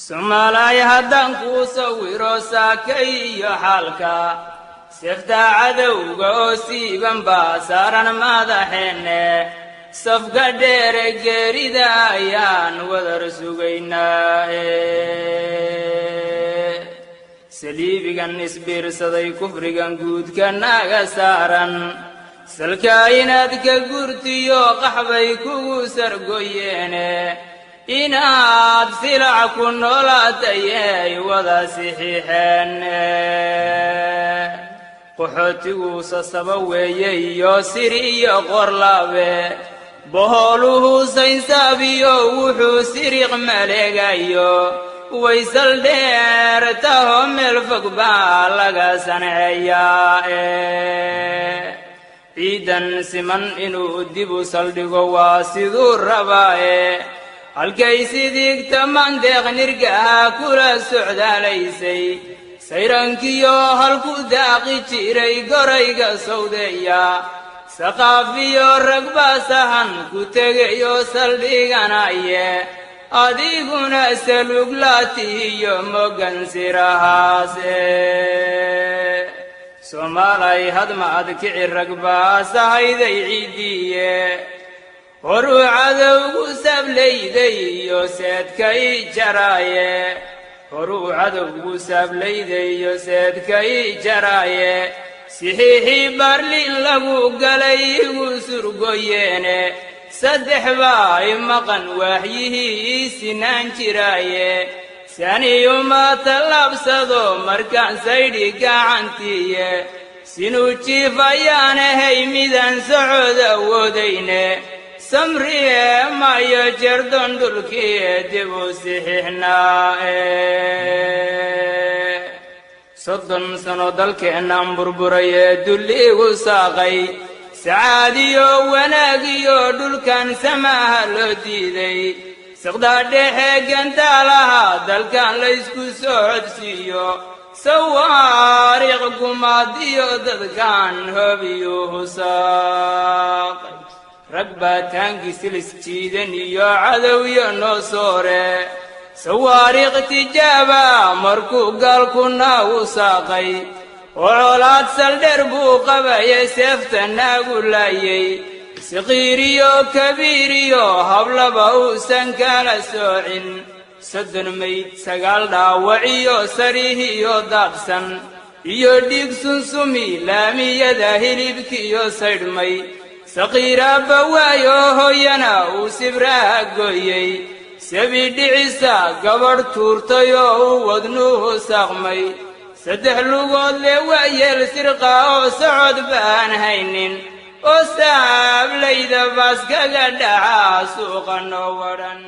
Somalay haddaan kuu sawiro saakay iyo xaalka safta cadowga oo siiban baa saaran madaxeenne safka dheere geerida ayaan wadar sugaynaa saliibigan isbiirsaday kufrigan guudka naga saaran salka inaad ka gurtiyo qaxbay kugu sargoyeene inaad silac ku noolaatay wada sixiixeen qaxootigu sasaba weeye iyo sir iyo qorlaabe boholuhu saynsaabiyo wuxuu siriq maleegayo waysal dheer taho meel fog baa laga sanceeyaa ciidan siman inuu dib u saldhigo waa siduu rabaaye halkay sidigta mandeeq nirgaha kula socdaalaysay sayrankiyo halku daaqi jiray gorayga sawdeeya saqaafiyo rag baa sahan ku tegayo saldhiganaye adiguna saluglaatiyo mogan sirahaase Somalay hadma adkici rag baa sahayday ciidiye horuu cadowgu sablayday iyo seedkay jaraaye horuu cadowgu sablayday iyo seedkay jaraaye sixiixii barlin lagu galay igu surgoyeene saddex baa imaqan waaxyihii sinaan jiraaye saniyuma tallaabsado markaan saydhi gacantiiye sinuu jiif ayaan ahay midaan socod awoodayne samriye maayo jerdon dhulkii dib u sixiixnaa soddon sano dalkeennan burburayee dulliigu saaqay sacaadiyo wanaagiyo dhulkan samaaha loo diiday siqdaa dhexe gantaalaha dalkan laysku soo codsiiyo sawaariiq gumaadiyo dadkan hoobiyuhu saaqay rag baa taangi silis jiidan iyo cadowyo noo soore sawaariiq tijaaba markuu gaalkuna u saaqay oo colaad saldheer buu qabaye seefta naagu laayay siqiiriyo kabiiriyo hablaba uusan kala soocin soddon mayd sagaal dhaawaciyo sarihiyo daadsan iyo dhiig sunsumi laamiyada hilibkiyo saydhmay saqiiraabba waayo hooyana uu sibraha gooyey sabi dhicisa gabadh tuurtay oo uu wadnuhu saaqmay saddex lugood le waayeel sirqa oo socod baan haynin oo saablayda baaskaga dhaca suuqa noo wadhan